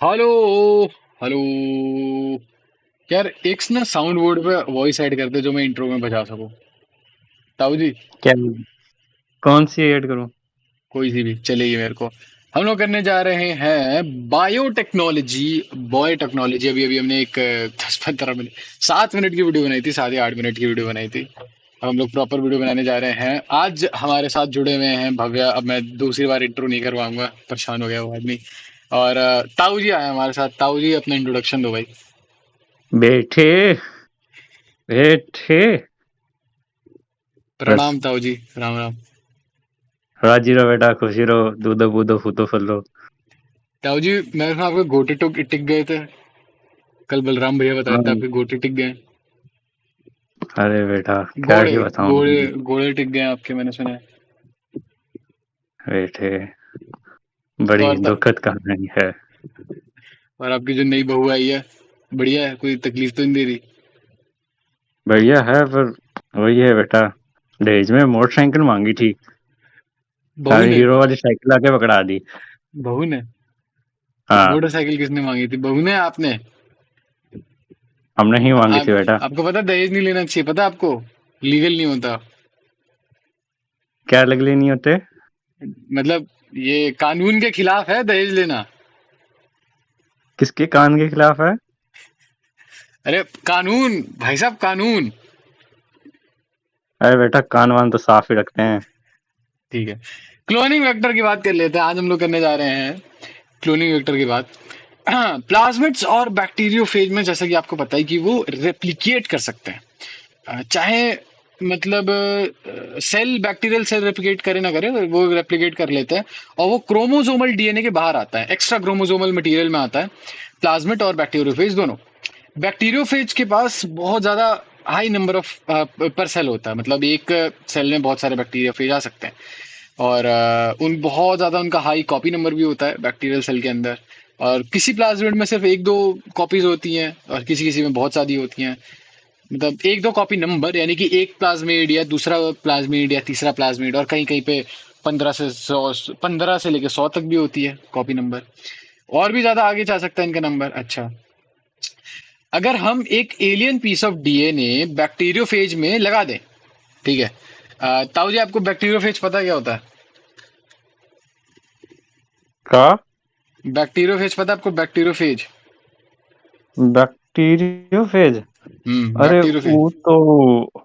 Hello hello यार, एक ना साउंड बोर्ड पे वॉइस ऐड कर दे जो मैं इंट्रो में बजा सकूं। ताऊ जी, क्या? कौन सी ऐड करूं? कोई सी भी चलेगी मेरे को। हम लोग करने जा रहे हैं बायोटेक्नोलॉजी। बायोटेक्नोलॉजी अभी अभी हमने एक 10-15 मिनट 7 मिनट की वीडियो बनाई थी, 8.5 मिनट की वीडियो बनाई थी। अब हम लोग प्रॉपर वीडियो बनाने जा रहे हैं। आज हमारे साथ जुड़े हुए हैं भव्या। अब मैं दूसरी बार इंट्रो नहीं करवाऊंगा, परेशान हो गया वो आदमी। और ताऊ जी आए हमारे साथ। ताऊ जी अपना इंट्रोडक्शन दो भाई। बैठे बैठे बस। प्रणाम ताऊ जी, राम राम। राजी रहो बेटा, खुशी रहो, दूधो बूदो फूतो फलो। ताऊ जी, मेरे को आपके गोटे टिक गए थे। कल बलराम भैया बता रहे थे हाँ। आपके गोटे टिक गए। अरे बेटा, क्या घोड़े ही बताऊं घोड़े तुमको। घोड़े टिक गए आपके, मैंने सुना है। बैठे, बड़ी और दुखद कहानी है। और आपकी जो नई बहू आई है, बढ़िया है? कोई तकलीफ तो नहीं दे रही? बढ़िया है, पर वही है बेटा, दहेज में मोटरसाइकिल मांगी थी। बहू सारी ने? हीरो वाली साइकिल आके पकड़ा दी। बहू ने? हाँ। मोटरसाइकिल किसने मांगी थी, बहू ने आपने? हमने ही मांगी थी बेटा। आपको पता है दहेज नहीं लेना चाहिए, पता है आपको? लीगल नहीं होता। क्या लगले नहीं होते? मतलब ये कानून के खिलाफ है दहेज लेना। किसके कान के खिलाफ है? अरे कानून भाई साहब, कानून। अरे बेटा, कान वान तो साफ ही रखते हैं। ठीक है, क्लोनिंग वेक्टर की बात कर लेते हैं। आज हम लोग करने जा रहे हैं क्लोनिंग वेक्टर की बात। प्लाज्मिड्स और बैक्टीरियोफेज में जैसा कि आपको पता है कि वो रेप्लिकेट कर सकते हैं। चाहे मतलब सेल, बैक्टीरियल सेल रेप्लिकेट करे ना करे, वो रेप्लिकेट कर लेते हैं। और वो क्रोमोसोमल डीएनए के बाहर आता है, एक्स्ट्रा क्रोमोसोमल मटेरियल में आता है। प्लाज्मिड और बैक्टीरियोफेज दोनों। बैक्टीरियोफेज के पास बहुत ज्यादा हाई नंबर ऑफ पर सेल होता है, मतलब एक सेल में बहुत सारे बैक्टीरियोफेज आ सकते हैं। और उन बहुत ज्यादा उनका हाई कॉपी नंबर भी होता है बैक्टीरियल सेल के अंदर। और किसी प्लाज्मिड में सिर्फ एक दो कॉपीज होती हैं, और किसी किसी में बहुत सारी होती हैं। मतलब एक दो कॉपी नंबर, यानी कि एक प्लाज्मिड या दूसरा प्लाज्मिड या तीसरा प्लाज्मिड, और कहीं कहीं पे 15 से 100, 15 से लेके 100 तक भी होती है कॉपी नंबर। और भी ज्यादा आगे जा सकता है इनका नंबर। अच्छा, अगर हम एक alien piece of DNA bacteriophage में लगा दें, ठीक है। ताऊ जी, आपको बैक्टीरियोफेज पता है क्या होता है? का? बैक्टीरियोफेज पता है आपको? बैक्टीरियोफेज। बैक्टीरियोफेज? अरे बैक्टीरियोफेज। वो तो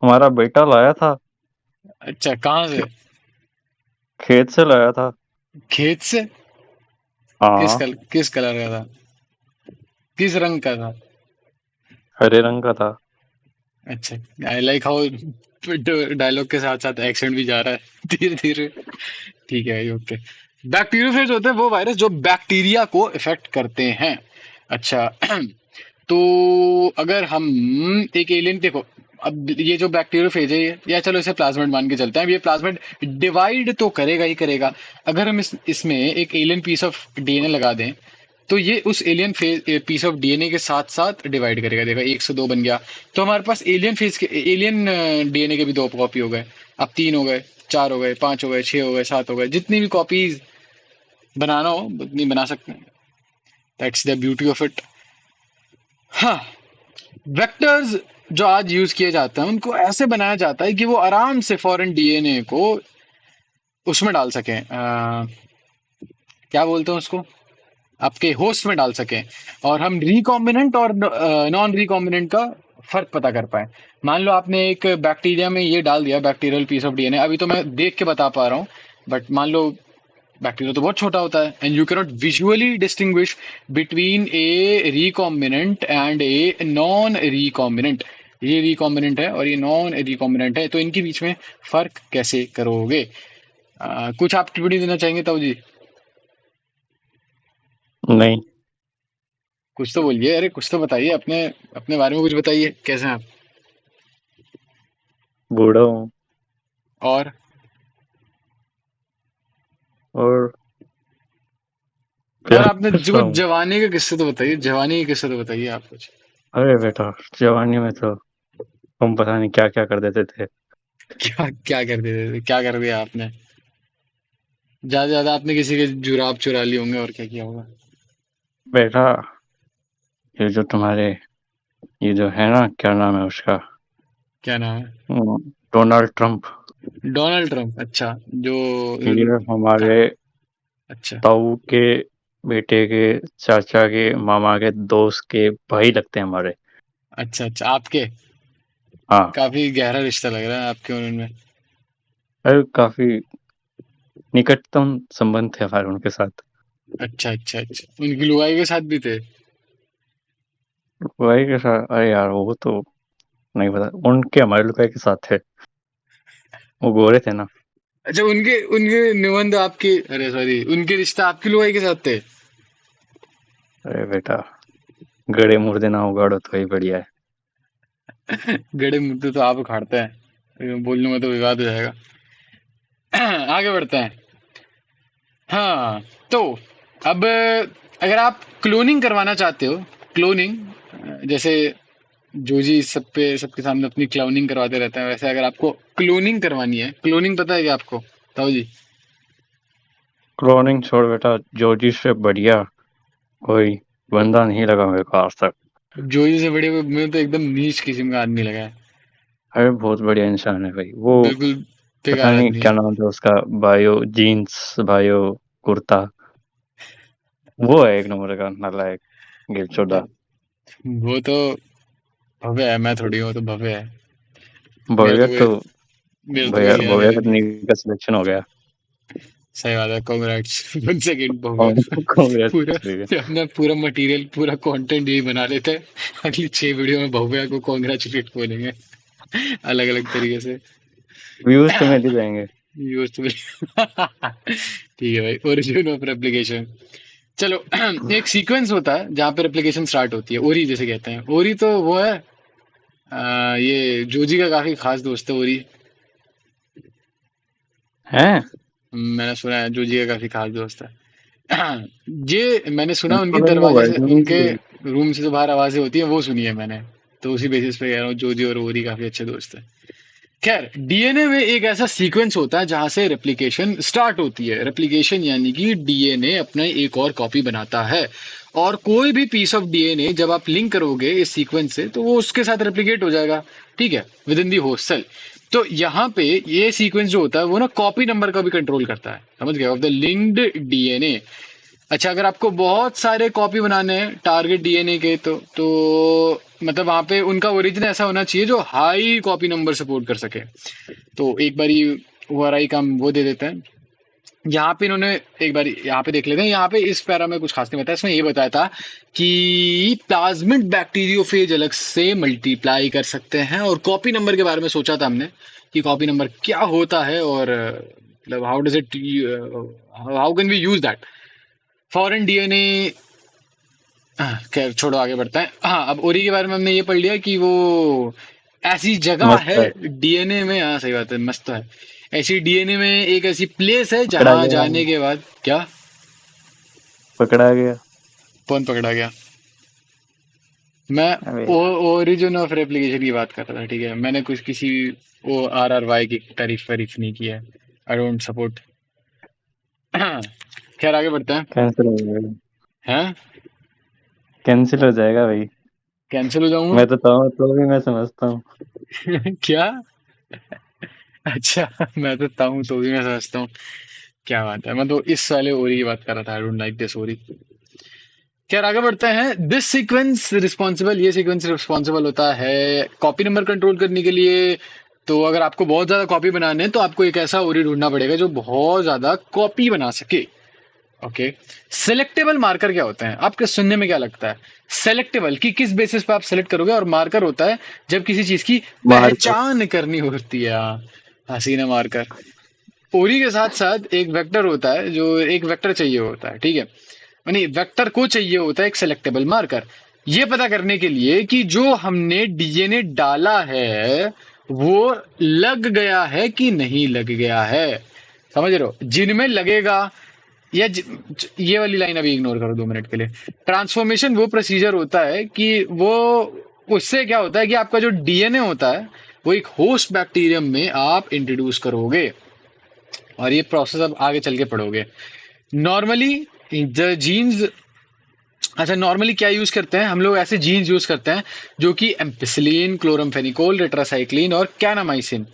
हमारा बेटा लाया था। अच्छा, कहाँ से? खेत से लाया था। खेत से? हाँ। किस कलर का था? किस रंग का था? हरे रंग का था। अच्छा, आई लाइक हाउ डायलॉग के साथ साथ एक्सेंट भी जा रहा है धीरे धीरे। ठीक है, ओके। बैक्टीरियोफेज होते हैं वो वायरस जो बैक्टीरिया को इफेक्ट करते हैं। अच्छा, तो अगर हम एक एलियन, देखो, अब ये जो बैक्टीरियोफेज है या चलो इसे प्लाज्मिड मान के चलते हैं। अब ये प्लाज्मिड डिवाइड तो करेगा ही करेगा। अगर हम इसमें एक एलियन पीस ऑफ डीएनए लगा दें, तो ये उस alien phage piece of DNA के साथ साथ डिवाइड करेगा। देखो, 1 से 2 बन गया। तो हमारे पास एलियन डीएनए के भी 2 कॉपी हो गए। अब 3 हो गए, 4 हो गए, 5 हो गए, 6 हो गए, 7 हो गए। जितनी भी कॉपीज बनाना हो उतनी बना सकते हैं। That's the beauty of it. हाँ, वेक्टर्स जो आज यूज किए जाते हैं उनको ऐसे बनाया जाता है कि वो आराम से फॉरेन डीएनए को उसमें डाल सकें। क्या बोलते हैं उसको, आपके होस्ट में डाल सकें। और हम रिकॉम्बिनेंट और नॉन रिकॉम्बिनेंट का फर्क पता कर पाए। मान लो आपने एक बैक्टीरिया में ये डाल दिया, बैक्टीरियल पीस ऑफ डीएनए। अभी तो मैं देख के बता पा रहा हूँ, बट मान लो बैक्टीरिया तो बहुत छोटा होता है, and you can not visually distinguish between A recombinant and a non recombinant. ये रिकॉम्बिनेंट है और ये नॉन रिकॉम्बिनेंट है, तो इनके बीच में फर्क कैसे करोगे? कुछ आप टिप्पणी देना चाहेंगे ताऊ जी? नहीं। कुछ तो बोलिए, अरे कुछ तो बताइए, अपने अपने बारे में कुछ बताइए, कैसे हैं आप? बूढ़ा हूँ। और और क्या और आपने जो कुछ बताऊं? जवानी के किस्से तो बताइए, जवानी के किस्से तो बताइए आप कुछ। अरे बेटा, जवानी में तो हम पता नहीं क्या क्या कर देते थे। क्या क्या कर दिया, क्या कर दिया आपने? ज्यादा से ज्यादा आपने किसी के जुराब चुरा लिए होंगे, और क्या किया होगा? बेटा, ये जो तुम्हारे, ये जो है ना, क्या नाम है उसका, क्या नाम है? Donald Trump. डोनाल्ड ट्रंप, अच्छा। जो ये का, हमारे अच्छा ताऊ के बेटे के चाचा के मामा के दोस्त के भाई लगते हैं हमारे। अच्छा अच्छा, आपके हाँ। काफी गहरा रिश्ता लग रहा है आपके और उनमें। अरे काफी निकटतम संबंध थे हमारे उनके साथ। अच्छा अच्छा अच्छा, उनकी लुगाई के साथ भी थे? भाई के साथ, अरे यार वो तो नहीं पता, उनके हमारे लुकाई के साथ थे, वो गोरे थे ना। अच्छा, उनके उनके निबंध आपके, अरे सॉरी, उनके रिश्ता आपकी लुगाई के साथ थे? अरे बेटा, गड़े मुर्दे ना उगाड़ो तो ही बढ़िया है। गड़े मुद्दे तो आप उखाड़ते हैं, बोलने में तो विवाद हो जाएगा। आगे बढ़ते हैं। हाँ, तो अब अगर आप क्लोनिंग करवाना चाहते हो, क्लोनिंग, जैसे जोजी सब पे सबके सामने अपनी क्लोनिंग करवाते रहते हैं, वैसे अगर आपको क्लोनिंग करवानी है, क्लोनिंग पता है क्या आपको, ताऊ जी? क्लोनिंग छोड़ बेटा, जोजी से बढ़िया कोई बंदा नहीं लगा मेरे को आज तक। जोजी से बड़े में तो एकदम नीच किस्म का आदमी लगा है। अरे बहुत बढ़िया इंसान है भाई वो। बिल्कुल पता बेकार नहीं आदमी क्या है। नाम था उसका, बायो जीन्स, बायो कुर्ता। वो है एक नंबर का नालायक, गिर चोदा। वो तो भव्य है, मैं थोड़ी हूँ, वो तो भव्य है। मेरा भव्य तो कोई तो, मेरा तो कोई भैया लेना भव्य देना का नहीं है। नीट का सिलेक्शन हो गया। सही बात है, कॉन्ग्रेट्स। वन सेकेंड भव्य। कांग्रेस। पूरा अपना पूरा मटेरियल, पूरा कंटेंट यही बना लेते हैं, अगली 6 वीडियो में भव्या को कॉन्ग्रेचुलेट बोलेंगे, अलग अलग तरीके से। व्यूज तो मिल ही जाएंगे। Use to. ठीक है भाई, ओरिजिन ऑफ रेप्लिकेशन। चलो, एक सीक्वेंस होता है जहाँ पे रेप्लिकेशन स्टार्ट होती है, ओरी जैसे कहते हैं। ओरी तो वो है, ये जोजी का काफी खास दोस्त है ओरी। हैं? मैंने सुना है जोजी का काफी खास दोस्त है। ये मैंने सुना, मैंने उनके तो नहीं, वो दरवाजे से, उनके भाई। रूम से जो बाहर आवाजें होती हैं वो सुनी है मैंने। तो उसी बेसिस पे कह रहा हूँ, जोजी और ओरी काफी अच्छे दोस्त हैं। खैर, डीएनए में एक ऐसा सीक्वेंस होता है जहां से रेप्लिकेशन स्टार्ट होती है। रेप्लिकेशन यानी कि डीएनए अपना एक और कॉपी बनाता है, और कोई भी पीस ऑफ डीएनए जब आप लिंक करोगे इस सीक्वेंस से, तो वो उसके साथ रेप्लिकेट हो जाएगा, ठीक है, within the host cell. तो यहाँ पे ये सीक्वेंस जो होता है वो ना कॉपी नंबर का भी कंट्रोल करता है, समझ गए, ऑफ द लिंक्ड डीएनए। अच्छा, अगर आपको बहुत सारे कॉपी बनाने हैं टारगेट डीएनए के, तो मतलब वहां पे उनका ओरिजिन ऐसा होना चाहिए जो हाई कॉपी नंबर सपोर्ट कर सके। तो एक बारी ओआरआई का हम वो दे देते हैं। यहाँ पे इन्होंने, एक बार यहाँ पे देख लेते हैं, यहाँ पे इस पैरा में कुछ खास नहीं बताया, इसमें ये बताया था कि प्लाज्मिड बैक्टीरियोफेज अलग से मल्टीप्लाई कर सकते हैं, और कॉपी नंबर के बारे में सोचा था हमने कि कॉपी नंबर क्या होता है, और मतलब how does it, how can we use that foreign DNA. खैर छोड़ो, आगे बढ़ते हैं। हाँ, अब ओरी के बारे में हमने ये पढ़ लिया कि वो ऐसी जगह मस्त है है। डीएनए में, हाँ सही बात है, मस्त तो है। ऐसी डीएनए में एक ऐसी प्लेस है पकड़ा जहां गया। जाने के बाद क्या? पकड़ा गया। कौन पकड़ा गया? मैं अबे यार। ओरिजिन ऑफ रेप्लिकेशन की बात कर रहा था, ठीक है, मैंने कुछ किसी वो RRY की तारीफ वारीफ नहीं की है। I don't support. खैर आगे बढ़ते हैं। कैंसिल हो जाएगा। हैं? कैंसिल हो जाएगा भाई। कैंसिल हो जाऊंगा? मैं तो तो भी मैं समझता हूँ। क्या? अच्छा, मैं तो ताऊं तो भी मैं समझता हूँ। क्या बात है, मैं तो इस वाले ओरी की बात कर रहा था, आई डोंट लाइक दिस ओरी। खैर आगे बढ़ते हैं। दिस सीक्वेंस रिस्पॉन्सिबल, ये सीक्वेंस रिस्पॉन्सिबल होता है कॉपी नंबर कंट्रोल करने के लिए। तो अगर आपको बहुत ज्यादा कॉपी बनाने हैं, तो आपको एक ऐसा ओरी ढूंढना पड़ेगा जो बहुत ज्यादा कॉपी बना सके। ओके। सेलेक्टेबल मार्कर क्या होते हैं, आपके सुनने में क्या लगता है? सेलेक्टेबल की किस बेसिस पे आप सेलेक्ट करोगे, और मार्कर होता है जब किसी चीज की मार्कर। पहचान करनी होती है। हाँ, हसीना मार्कर। ओरी के साथ साथ एक वेक्टर होता है, जो एक वेक्टर चाहिए होता है, ठीक है, नहीं, वेक्टर को चाहिए होता है एक सेलेक्टेबल मार्कर, ये पता करने के लिए कि जो हमने डीएनए डाला है वो लग गया है कि नहीं लग गया है। समझ रहे हो, जिनमें लगेगा, या ये वाली लाइन अभी इग्नोर करो 2 मिनट के लिए। ट्रांसफॉर्मेशन वो प्रोसीजर होता है कि वो, उससे क्या होता है कि आपका जो डीएनए होता है वो एक होस्ट बैक्टीरियम में आप इंट्रोड्यूस करोगे और ये प्रोसेस अब आगे चल के पढ़ोगे। नॉर्मली द जीन्स, अच्छा नॉर्मली क्या यूज करते हैं हम लोग, ऐसे जीन्स यूज करते हैं जो कि एम्पिसिलिन, क्लोरमफेनिकोल, टेट्रासाइक्लिन और कैनामाइसिन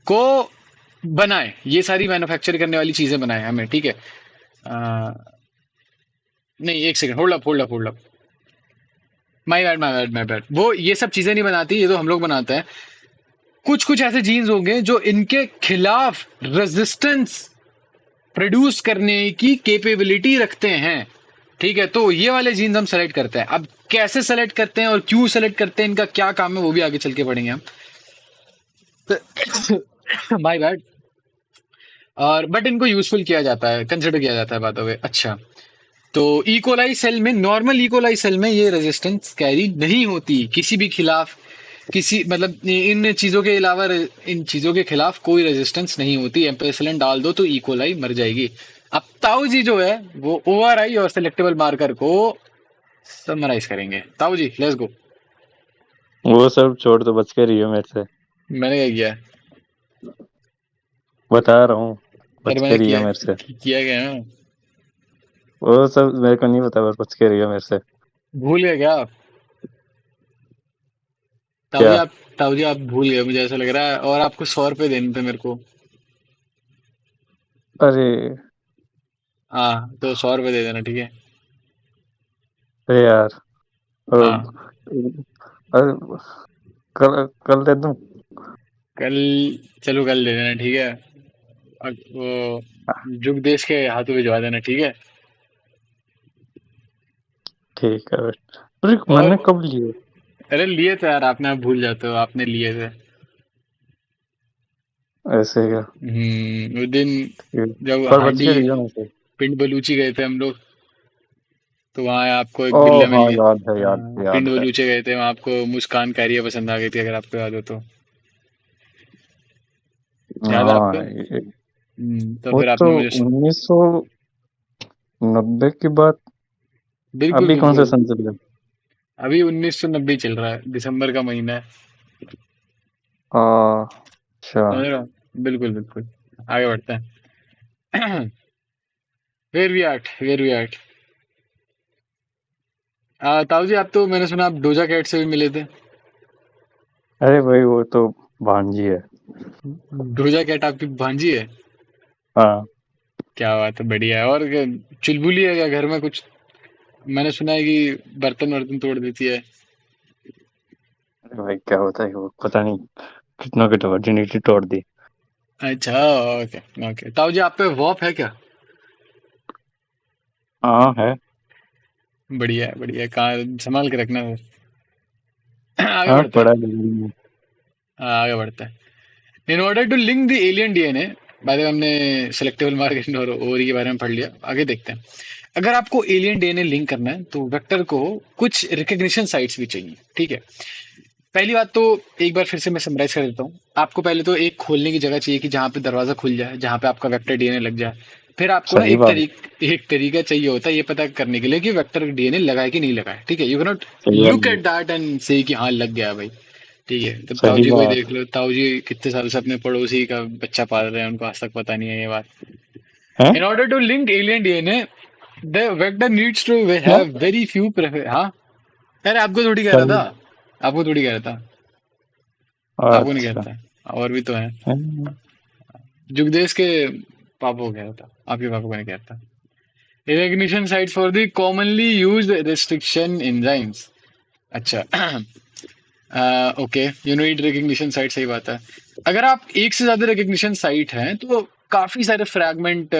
को बनाए, ये सारी मैन्युफैक्चर करने वाली चीजें बनाए हमें, ठीक है। अ, नहीं एक second, hold up hold up hold up, my bad my bad my bad, वो ये सब चीजें नहीं बनाती, ये तो हम लोग बनाते हैं। कुछ कुछ ऐसे जीन्स होंगे जो इनके खिलाफ रेजिस्टेंस प्रोड्यूस करने की कैपेबिलिटी रखते हैं, ठीक है। तो ये वाले जीन्स हम सेलेक्ट करते हैं। अब कैसे सेलेक्ट करते हैं और क्यों सेलेक्ट करते हैं, इनका क्या काम है, वो भी आगे चल के पढ़ेंगे हम। My bad. और बट इनको यूजफुल किया जाता है, कंसिडर किया जाता है बातों में। अच्छा, तो इकोलाई सेल में, नॉर्मल इकोलाई सेल में ये रेजिस्टेंस कैरी नहीं होती किसी भी खिलाफ, किसी मतलब इन चीजों के अलावा, इन चीजों के खिलाफ कोई रेजिस्टेंस नहीं होती। एम्पेसिलिन डाल दो तो इकोलाई मर जाएगी। अब ताऊ जी जो है वो ओआरआई और सेलेक्टेबल मार्कर को समराइज करेंगे। ताऊ जी लेट्स गो। वो सब छोड़ दो, बच के रहियो मेरे से। मैंने क्या किया? बता रहा हूँ, अरे बच के मैंने रहियो किया, मेरे से। किया गया ना। वो सब मेरे को नहीं पता, बस बच के रहियो मेरे से। भूल गए क्या आप? ताऊ जी क्या? आप, ताऊ जी आप भूल गए मुझे ऐसा लग रहा है, और आपको 100 रुपए देने थे मेरे को। अरे, हाँ तो 100 रुपए दे देना, ठीक है। अरे यार। हाँ अरे, कल कल दे दूं? कल, चलो कल दे देना, ठीक है। और वो जुग देश के हाथों भिजवा देना, ठीक है। ठीक है बेटा। अरे और मैंने कब लिए? अरे लिए थे यार आपने, आप भूल जाते हो, आपने लिए थे। ऐसे क्या? वो दिन ठीक। जब पर बच हांडी के रहियो मेरे से। पिंड बलूची गए थे हम लोग, तो वहाँ आपको ओ एक बिल्ला मिल हाँ, गया। याद है, याद हाँ, है, पिंड याद है। बलूचे गए थे वहाँ, आपको मुस्कान कारिया पसंद आ गई थी, अगर आपको याद हो तो। याद है आपको? हाँ, तो वो फिर तो आपने मुझे 1990 की बात। बिल्कुल अभी कौन सा बिल्कुल, सन चल रहा है? अभी 1990 चल रहा है, दिसंबर का महीना है। अच्छा। समझ रहे हो? बिल्कुल बिल्कुल। आगे बढ़ते हैं। Where we at. ताऊ जी आप तो, मैंने सुना आप डोजा कैट से भी मिले थे। अरे भाई, वो तो भांजी है। डोजा कैट आपकी भांजी है? हाँ। क्या बात है, बढ़िया है। और चुलबुली है क्या घर में कुछ? मैंने सुना है कि बर्तन वर्तन तोड़ देती है। अरे भाई, क्या होता है वो पता नहीं, कितनों की तो वर्जिनिटी तोड़ दी। अच्छा, ओके ओके। ताऊ जी आप पे वॉप है क्या? हाँ है। बढ़िया है बढ़िया है, कहाँ संभाल के रखना है। आगे हाँ, बढ़ते पड़ा हैं। है बिल्डिंग में। आगे बढ़ते हैं। In order to link the alien DNA, बाद में हमने सेलेक्टेबल मार्कर और ओवरी के बारे में पढ़ लिया, आगे देखते हैं। अगर आपको एलियन डीएनए लिंक करना है तो वेक्टर को कुछ रिकग्निशन साइट्स भी चाहिए, ठीक है। पहली बात तो एक बार फिर से मैं समराइज कर देता हूँ। आपको पहले तो एक खोलने की जगह चाहिए कि जहाँ पे दरवाजा खुल जाए, जहाँ पे आपका वेक्टर डीएनए लग जाए। फिर आपको ना सही बात। एक तरीका चाहिए होता है ये पता करने के लिए कि वेक्टर डीएनए लगा है कि नहीं लगा है, ठीक है। यू कैन नॉट सही लुक बात। एट दैट एंड से कि हाँ लग गया भाई, ठीक है। तब ताऊ सही जी को ही बात। देख लो, ताऊ जी कितने साल से अपने पड़ोसी का बच्चा पाल रहे हैं, उनको आज तक पता नहीं है ये बात। है in order to link alien DNA the vector needs to क्या? हैव वेरी फ्यू हाँ। अरे आपको थोड़ी कह रहा सही। था, आपको थोड़ी कह रहा था, आपको नहीं अच्छा। कहता। और भी तो है, है। जुगदेश के पापा को कह रहा था, आपके पापा को नहीं कहता। Recognition site for the commonly used restriction enzymes. अच्छा। ओके, यूनिट रिकग्निशन साइट, सही बात है। अगर आप एक से ज्यादा रिकग्निशन साइट हैं तो काफी सारे फ्रैगमेंट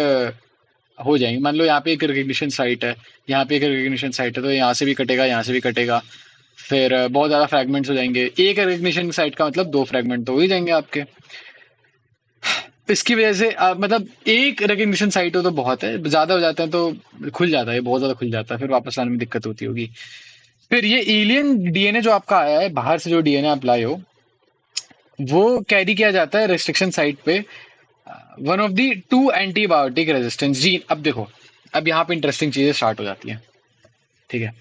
हो जाएंगे। मान लो यहाँ पे एक रिकग्निशन साइट है, यहाँ पे एक रिकग्निशन साइट है, तो यहाँ से भी कटेगा, यहाँ से भी कटेगा। फिर बहुत ज्यादा फ्रैगमेंट्स हो जाएंगे। एक रिकग्निशन साइट का मतलब दो फ्रैगमेंट तो हो ही जाएंगे आपके। तो इसकी वजह से मतलब एक रिकग्निशन साइट हो तो बहुत है, ज्यादा हो जाते हैं तो खुल जाता है, बहुत ज्यादा खुल जाता है, फिर वापस लाने में दिक्कत होती होगी। फिर ये एलियन डीएनए जो आपका आया है बाहर से, जो डीएनए आप लाए हो, वो कैरी किया जाता है रेस्ट्रिक्शन साइट पे one of the two antibiotic resistance gene. अब देखो, अब यहाँ पे इंटरेस्टिंग चीजें स्टार्ट हो जाती हैं, ठीक है।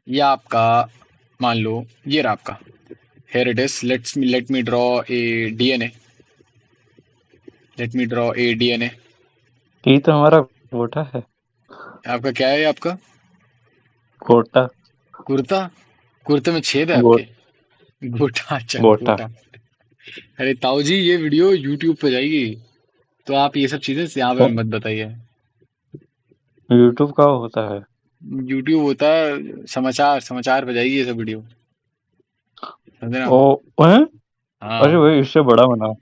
ये आपका, मान लो ये रहा आपका Here it is. Let me draw a DNA. Let me draw a DNA. ये तो हमारा गोटा है। आपका क्या है आपका? गोटा। कुर्ता? कुर्ते में छेद है गो, आपके? गोटा, अच्छा गोटा। गोटा। अरे ताऊ जी, ये वीडियो YouTube पे जाएगी, तो आप ये सब चीजें यहाँ पे तो मत बताइए। यूट्यूब का होता है। YouTube होता है समाचार, समाचार पे जाएगी ये सब वीडियो, समझे ना? ओ हैं? अरे हाँ भाई इससे बड़ा बना।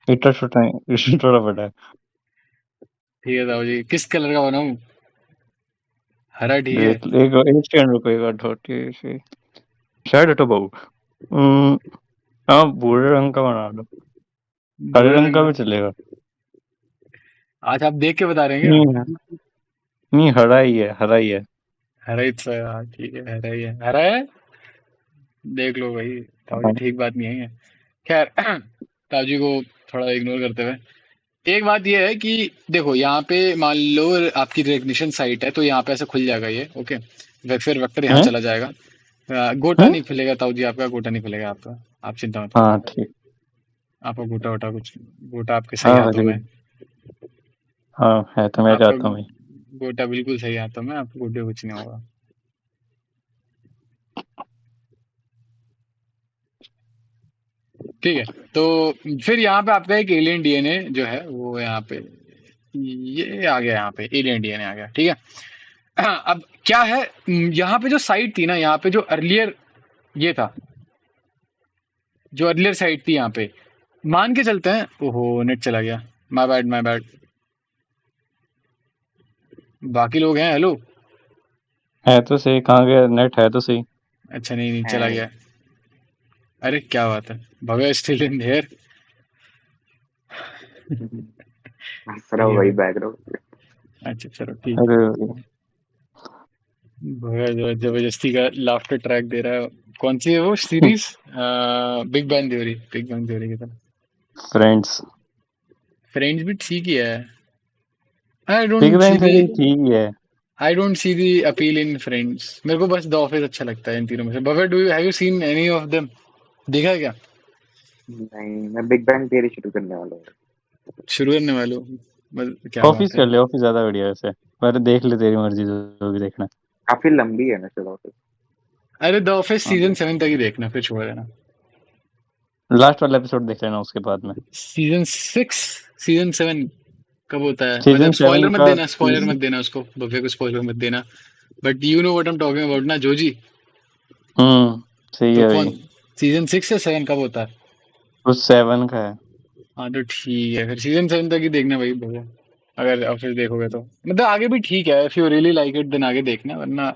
इतना छोटा है, इससे थोड़ा बड़ा है। ठीक है ताऊ जी, किस कलर का बनाऊं? हरा ठीक है? देख एक एक सेकंड रुको, एक बार धोती से शायद तो बहु हम्म, हाँ भूरे रंग का बना दो। हरे भूरे रंग रंग का का? भी चलेगा। आज आप देख के बता रहे हैं क्या? नहीं नहीं, हरा ही है, हरा ही है। हरा ही तो है, हाँ, ठीक है, हरा ही है, हरा है। देख लो भाई, ताऊ जी हाँ। ठीक बात नहीं है। खैर ताऊ जी को थोड़ा इग्नोर करते हुए, एक बात ये है कि देखो, यहाँ पे मान लो आपकी रिकग्निशन साइट है, तो यहाँ पे ऐसे खुल जाएगा ये, ओके। फिर वेक्टर यहाँ हैं? चला जाएगा। गोटा हैं? नहीं खुलेगा ताऊ जी, आपका गोटा नहीं खुलेगा आपका। आप चिंता मत करो, हाँ ठीक। आपका गोटा वोटा कुछ, गोटा आपके सही हाँ हाथों में भाई। है। हाँ है तो मैं आपका चाहता हूँ भाई। गोटा बिल्कुल सही हाथों में, आपको गोटे कुछ नहीं होगा। ठीक है, तो फिर यहाँ पे आपका एक एलियन डीएनए जो है वो यहाँ पे, ये आ गया, यहाँ पे एलियन डीएनए आ गया, ठीक है। अब क्या है, यहाँ पे जो साइट थी ना, यहाँ पे जो अर्लियर ये था, जो अर्लियर साइट थी यहाँ पे, मान के चलते हैं, ओहो नेट चला गया, माय बैड माय बैड। बाकी लोग हैं, हेलो? है तो सही, कहाँ गया नेट? है तो सही। अच्छा, नहीं नहीं, चला है। गया। अरे क्या बात है, भव्य स्टिल इन हेयर। हंस रहा ठीक हूँ है भाई भाई, बैकग्राउंड। अच्छा चलो ठीक है। अरे भव्य जो जबरदस्ती का लाफ्टर ट्रैक दे रहा है। कौन सी है वो series? Big Bang Theory, Big Bang Theory की तरह। फ्रेंड्स। फ्रेंड्स भी ठीक ही है। I big don't see bang the theory ठीक ही है। I don't see the appeal in Friends. मेरे को बस द ऑफिस अच्छा लगता है इन तीनों में से। Bhavya, do you have you seen any of them? देखा है क्या? नहीं, मैं बिग बैंग थियरी शुरू करने वाला हूँ। शुरू करने वाले हो? क्या ऑफिस बात है। कर ले, ऑफिस ज्यादा बढ़िया है वैसे। पर देख ले, तेरी मर्जी, जो भी देखना काफी लंबी है ना, चलो फिर। अरे द ऑफिस है। सीजन 7 तक ही देखना, फिर छोड़ देना। लास्ट वाला एपिसोड देख लेना उसके बाद में। सीजन 6, सीजन 7 कब होता है? सीजन मतलब स्पॉइलर 7 मत का देना, स्पॉइलर मत देना उसको, भव्य को स्पॉइलर मत देना। But you know what I am talking about ना जोजी? सही तो है भाई। कौन, सीजन 6 या 7 कब होता है? कुछ 7 का है। हाँ तो ठीक है, फिर सीजन 7 तक ही देखना भाई भैया। अगर ऑफिस देखोगे तो मतलब आगे भी ठीक है, if you really like it then आगे देखना, वरना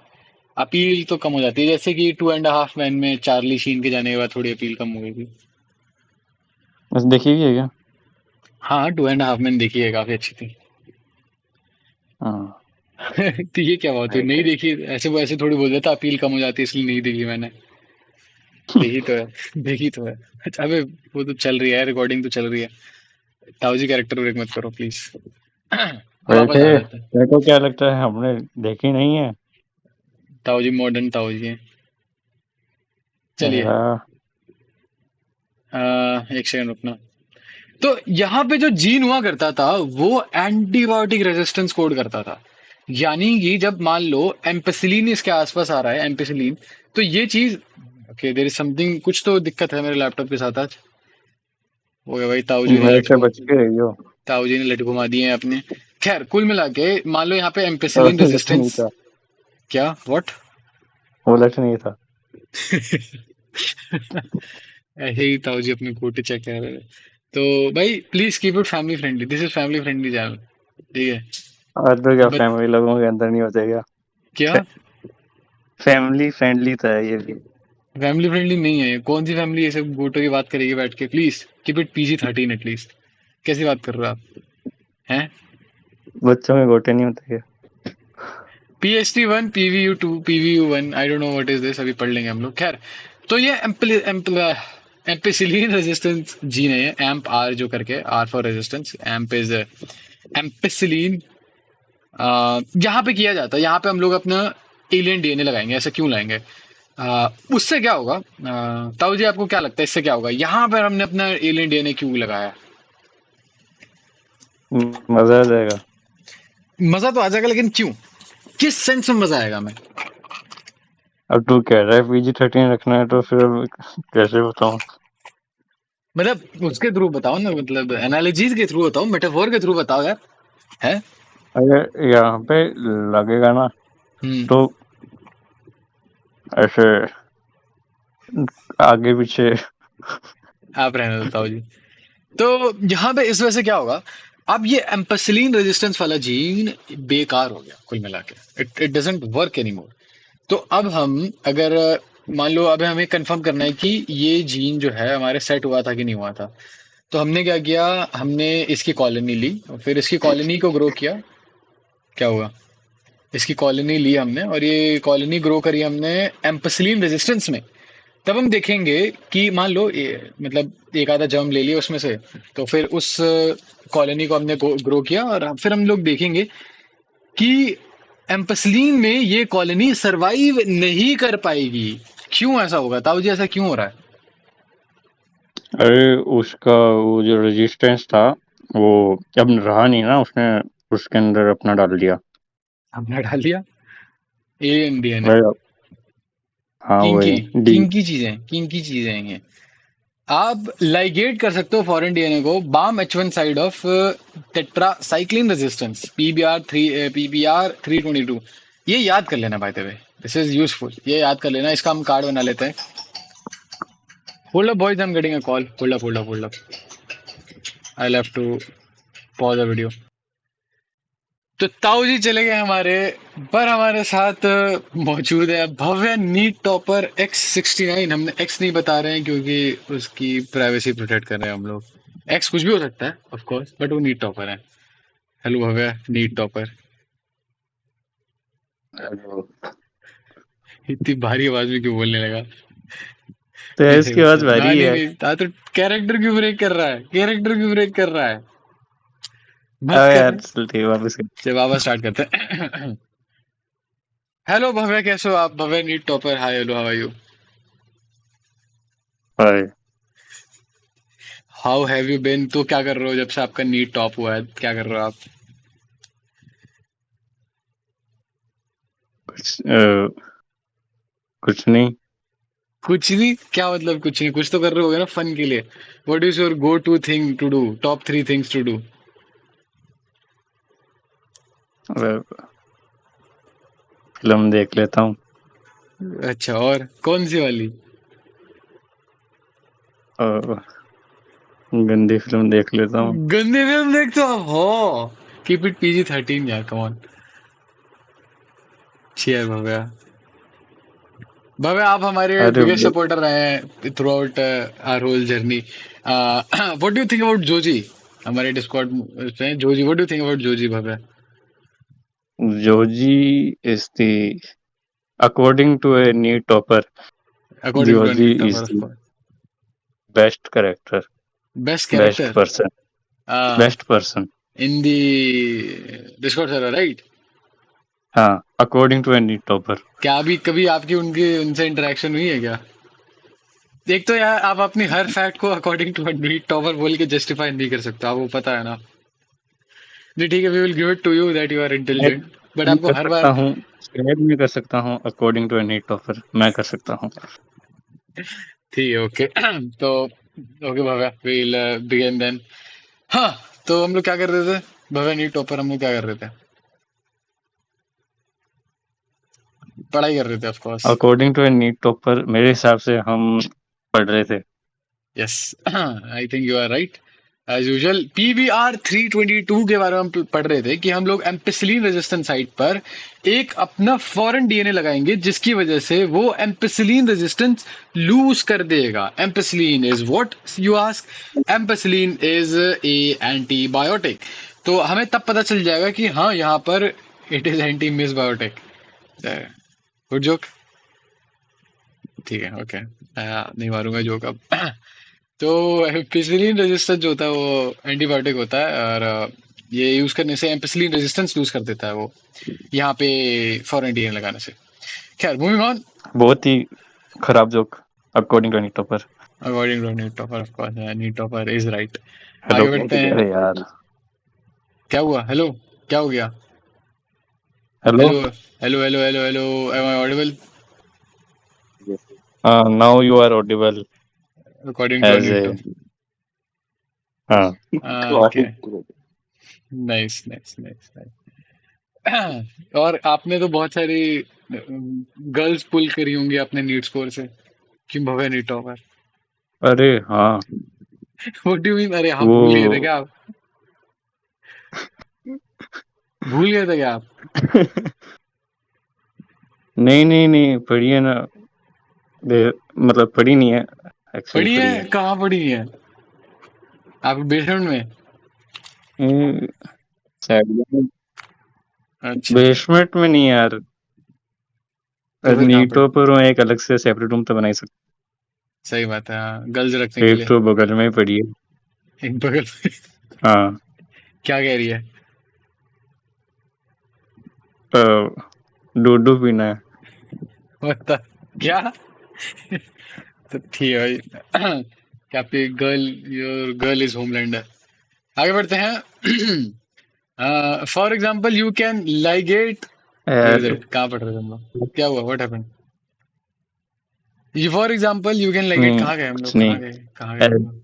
अपील तो कम हो जाती है। जैसे कि 2.5 मैन में चार्ली शीन के जाने के बाद थोड़ी अपील कम हो गई थी। बस देखी भी है क्या? हाँ 2.5 मैन देखी है, काफी अच्छी थी। हाँ। तो ये क्या बात हुई, राइट नहीं राइट। देखी? ऐसे वो ऐसे थोड़ी बोल देता अपील कम हो जाती है इसलिए नहीं देखी मैंने। देखी तो है, देखी तो है। अच्छा, अबे वो तो चल रही है, रिकॉर्डिंग तो चल रही है। ताऊ जी कैरेक्टर ब्रेक मत करो प्लीज। वापस वैसे आ जाते हैं। तेरे को क्या लगता है हमने देखी नहीं है? ताऊ जी मॉडर्न ताऊ जी हैं। चलिए, मेरा एक सेकंड रुकना। तो यहाँ पे जो जीन हुआ करता था वो एंटीबायोटिक रेजिस्टेंस कोड करता था। यानी कि जब मान लो एम्पेसिलिन इसके आसपास आ रहा है, एम्पेसिलिन, तो ये चीज, ओके देयर इज समथिंग, कुछ तो दिक्कत है मेरे लैपटॉप के साथ आज। हो गया भाई, मेरे से बच के रहियो। ताऊ जी ने लट घुमा दिए हैं अपने। खैर कुल मिला के मान लो यहाँ पे और एम्पेसिलिन लठ नहीं रेजिस्टेंस। था। क्या व्हाट? वो लठ नहीं था। ऐसे ही ताऊ जी अपने कोटे चेक कर रहे थे। तो भाई please keep it family friendly, this is family friendly channel, ठीक है? आज तो क्या बट फैमिली लोगों के अंदर नहीं होता क्या? क्या फैमिली फ्रेंडली था ये भी। फैमिली फ्रेंडली नहीं है? कौन सी फैमिली ऐसे गोटो की बात करेगी बैठ के? Please keep it PG-13 at least. कैसी बात कर रहे हो आप? हैं? बच्चों में गोटे नहीं होते क्या? PHT1, PVU2, PVU1, I don't know what is this, अभी पढ़ लेंगे हम लोग। खैर, तो ये एम्पेसिलिन रेजिस्टेंस जीन है, एम्प आर जो करके, R for resistance, amp is ampicillin. यहाँ पे किया जाता है, यहाँ पे हम लोग अपना एलियन DNA लगाएंगे। ऐसा क्यों लाएंगे? उससे क्या होगा? ताऊ जी आपको क्या लगता है इससे क्या होगा? यहाँ पर हमने अपना एलियन डीएनए क्यों लगाया? मजा आ जाएगा। मजा तो आ जाएगा, लेकिन क्यों? किस सेंस में मजा आएगा हमें? अब तू कह रहा है PG-13 रखना है तो फिर अब कैसे बताऊं? मतलब उसके थ्रू बताओ ना, मतलब एनालॉजीज के थ्रू बताओ, मेटाफोर के थ्रू बताओ यार। है? अगर यहाँ पे लगेगा ना हम्म। तो ऐसे आगे पीछे। आप रहने दो ताऊ जी। तो यहाँ पे इस वजह से क्या होगा? अब ये एम्पेसिलिन रेजिस्टेंस वाला जीन बेकार हो गया कुल मिला के। It it doesn't work anymore. तो अब हम, अगर मान लो अब हमें कंफर्म करना है कि ये जीन जो है हमारे सेट हुआ था कि नहीं हुआ था, तो हमने क्या किया? हमने इसकी कॉलोनी ली और फिर इसकी कॉलोनी को ग्रो किया। क्या हुआ? इसकी कॉलोनी ली हमने और ये कॉलोनी ग्रो करी हमने एम्पेसिलिन रेजिस्टेंस में। तब हम देखेंगे कि मान लो मतलब एक आधा जर्म ले लिया उसमें से, तो फिर उस कॉलोनी को हमने ग्रो किया और फिर हम लोग देखेंगे कि एम्पेसिलिन में ये कॉलोनी सरवाइव नहीं कर पाएगी। क्यों ऐसा होगा ताऊ जी? ऐसा क्यों हो रहा है? अरे उसका वो जो रेजिस्टेंस था वो अब रहा नहीं ना, उसने उसके अंदर अपना डाल दिया। हमने डाल दिया एलियन डीएनए। वही। हाँ किंकी वही डी। किंकी चीजें हैं ये। आप लाइगेट कर सकते हो फॉरेन डीएनए को Bam H1 side of tetracycline resistance PBR 322। ये याद कर लेना by the way, this is useful. ये याद कर लेना, इसका हम कार्ड बना लेते हैं। Hold up boys, I am getting a call. Hold up. I have to pause the video. तो ताऊ जी चले गए हमारे, पर हमारे साथ मौजूद है भव्य नीट टॉपर X69। हमने X नहीं बता रहे हैं क्योंकि उसकी प्राइवेसी प्रोटेक्ट कर रहे हैं हम लोग। X कुछ भी हो सकता है ऑफ कोर्स, बट वो नीट टॉपर है। हेलो भव्य नीट टॉपर। इतनी भारी आवाज में क्यों बोलने लगा? तो नहीं सही इसकी बता, आवाज ना भारी नहीं है। नहीं, तो कैरेक्टर क्यों ब्रेक कर रहा है? मत अब यार कर। चल ठीक है, वापस कर। चल वापस स्टार्ट करते हैं। हेलो भव्य, कैसे हो आप? Bhavya NEET topper, hi hello how are you? Hi. How have you been? तो क्या कर रहे हो जब से आपका नीट टॉप हुआ है? क्या कर रहे हो आप? कुछ नहीं। कुछ नहीं? क्या मतलब कुछ नहीं? कुछ तो कर रहे होगे ना फन के लिए। What is your go to thing to do? Top 3 things to do? Film देख लेता हूँ। अच्छा, और कौन सी वाली? अ, गंदी फिल्म देख लेता हूँ। गंदी फिल्म देखते हो आप? हो कीप इट PG-13 यार, come on. Share Bhavya. Bhavya आप हमारे अरे बिगेस्ट सपोर्टर रहे हैं throughout our whole journey. What do you think about Joji? हमारे डिस्कॉर्ड में Joji, what do you think about Joji Bhavya? Joji is the according to a new topper, according to Joji NEET topper is of the course. best character, best best character person, best person. In the Discord server, right? हाँ, according to a new topper. क्या अभी कभी आपकी उनकी उनसे interaction हुई है क्या? एक तो यार आप अपनी हर फैक्ट को अकॉर्डिंग टू नीट टॉपर बोल के जस्टिफाई नहीं कर सकते, आपको पता है ना। नहीं ठीक है, we will give it to you that you are शायद इंटेलिजेंट, बट मैं आपको कर हर सकता बार। हूँ, शायद मैं कर सकता हूँ according to a new topper, मैं कर सकता हूँ। ठीक है, ओके। तो okay Bhavya, will begin then. हाँ, तो हम लोग क्या कर रहे थे? भव्या नीट टॉपर, हम लोग क्या कर रहे थे? पढ़ाई कर रहे थे of course. According to a new topper, मेरे हिसाब से हम पढ़ रहे थे। Yes, I think you are right. As usual PBR 322 के बारे में हम पढ़ रहे थे कि हम लोग एम्पेसिलिन रेजिस्टेंट साइट पर एक अपना फॉरेन डीएनए लगाएंगे जिसकी वजह से वो एम्पेसिलिन रेजिस्टेंस लूज कर देगा। Ampicillin is what you ask? Ampicillin is a antibiotic. तो हमें तब पता चल जाएगा कि हाँ, यहाँ पर इट इज एंटी मिसबायोटिक। Good joke. ठीक है, ओके। नहीं मारूंगा जोक अब। तो एम्पिसिलिन रेजिस्टेंस जो होता है वो एंटीबायोटिक होता है, और ये यूज करने से एम्पिसिलिन रेजिस्टेंस लूज कर देता है वो, यहाँ पे फॉरेन डीएनए लगाने से। खैर, मूविंग ऑन। बहुत ही खराब joke according to NEET topper. According to NEET topper, of course NEET topper is right. Hello. आगे बढ़ते हैं। अरे यार। क्या हुआ? हेलो, क्या हो गया? Hello. Hello hello hello hello hello, am I audible? Yes. Now you are audible according to as NEET A. Topper. हाँ। Okay, According to it. Nice nice nice nice. और आपने तो बहुत सारी गर्ल्स पुल करी होंगी अपने नीट स्कोर से कि भवे नीट टॉपर। अरे हाँ। What do you mean? अरे हाँ, वो भूल गए थे क्या आप? भूल गए थे क्या आप? नहीं नहीं नहीं, पढ़ी है ना। मतलब पढ़ी नहीं है, एक्चुअली पढ़ी पढ़ी है? है। कहाँ पढ़ी है? आप बेसमेंट में? अच्छा, बेसमेंट में नहीं यार। तो फिर कहाँ पढ़ी? नीटो पर एक अलग से सेपरेट रूम तो बना ही सकते। सही बात है, हाँ, गर्ल्स रखने के एक लिए। तो बगल में ही पड़ी है। एक बगल में। हाँ। क्या कह रही है? दूध पीना है। बता। क्या? तो ठीक है भाई। क्या आपकी girl, your girl is Homelander? आगे बढ़ते हैं। For example you can ligate. Where is यार इट? कहाँ पढ़ रहे थे हम लोग? क्या हुआ? What happened? For example you can ligate, कहाँ गए हम लोग? कुछ नहीं। कहाँ गए? कहाँ गए हम लोग?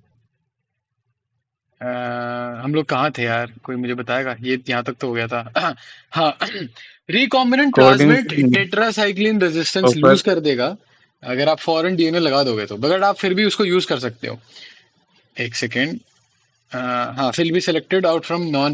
हम लोग कहाँ थे यार? कोई मुझे बताएगा? ये यहाँ तक तो हो गया था। हाँ। Recombinant according plasmid to tetracycline resistance नीटो लूज कर देगा अगर आप फॉरेन डीएनए लगा दोगे तो, बट आप फिर भी उसको यूज कर सकते हो। एक सेकेंड। हाँ, फिर भी सिलेक्टेड आउट फ्रॉम नॉन,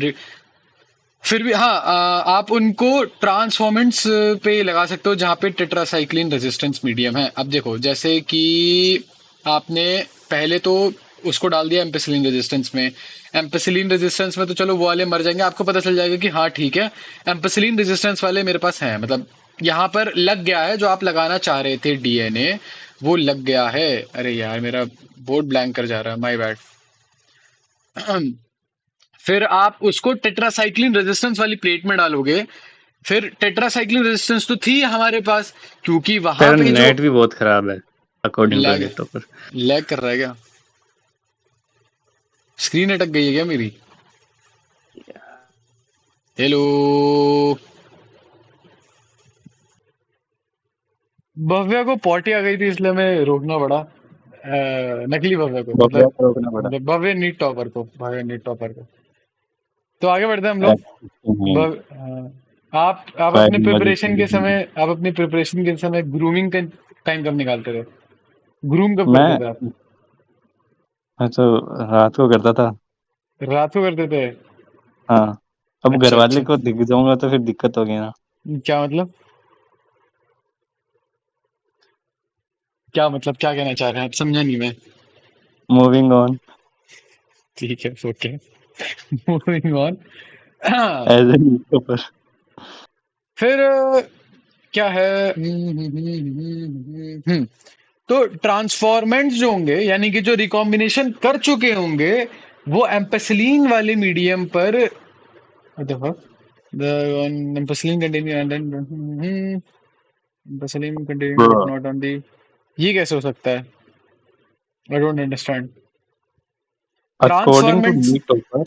फिर भी हाँ, आप उनको ट्रांसफॉर्मेंट्स पे लगा सकते हो जहां पे टेट्रासाइक्लिन रेजिस्टेंस मीडियम है। अब देखो, जैसे कि आपने पहले तो उसको डाल दिया एम्पेसिलिन रेजिस्टेंस में। एम्पेसिलिन रेजिस्टेंस में तो चलो वो वाले मर जाएंगे, आपको पता चल जाएगा कि हाँ ठीक है, एम्पेसिलिन रेजिस्टेंस वाले मेरे पास हैं, मतलब यहाँ पर लग गया है जो आप लगाना चाह रहे थे डीएनए, वो लग गया है। अरे यार, मेरा बोर्ड ब्लैंक कर जा रहा है, माय बैड। फिर आप उसको टेट्रासाइक्लिन रेजिस्टेंस वाली प्लेट में डालोगे। फिर टेट्रासाइक्लिन रेजिस्टेंस तो थी हमारे पास, क्योंकि वहां तेरा पे जो नेट भी बहुत खराब है अकॉर्डिंग टू लैग नीटो पर। लैग कर रहा है क्या? स्क्रीन अटक गई है क्या मेरी? हेलो। भव्या को पॉटी आ गई थी इसलिए हमें रोकना पड़ा। नकली भव्या को, बहुत मतलब रोकना पड़ा। भव्य नीट टॉपर को, भव्य नीट टॉपर को। तो आगे बढ़ते हैं हम लोग। आप अपने फायरिंग वाली प्रिपरेशन के चीज़। समय, आप अपनी प्रिपरेशन के समय ग्रूमिंग का टाइम कब निकालते थे? ग्रूम कब करते मैं थे आप? मैं तो रात को करता था। रात को करते थे? हाँ। अब घर अच्छा वाले अच्छा। को दिख जाऊंगा तो फिर दिक्कत होगी ना। क्या मतलब? क्या मतलब, क्या कहना चाह रहे हैं आप? समझा नहीं मैं। Moving on. ठीक है, okay. Moving on. As a नीटो पर। फिर क्या है? तो ट्रांसफॉर्मेंट्स जो होंगे, यानी कि जो रिकॉम्बिनेशन कर चुके होंगे, वो एम्पेसिलिन वाले मीडियम पर, देखो, the ampicillin containing, ampicillin containing but not on the, ये कैसे हो सकता है? I don't understand. According to transformants, नीटो पर।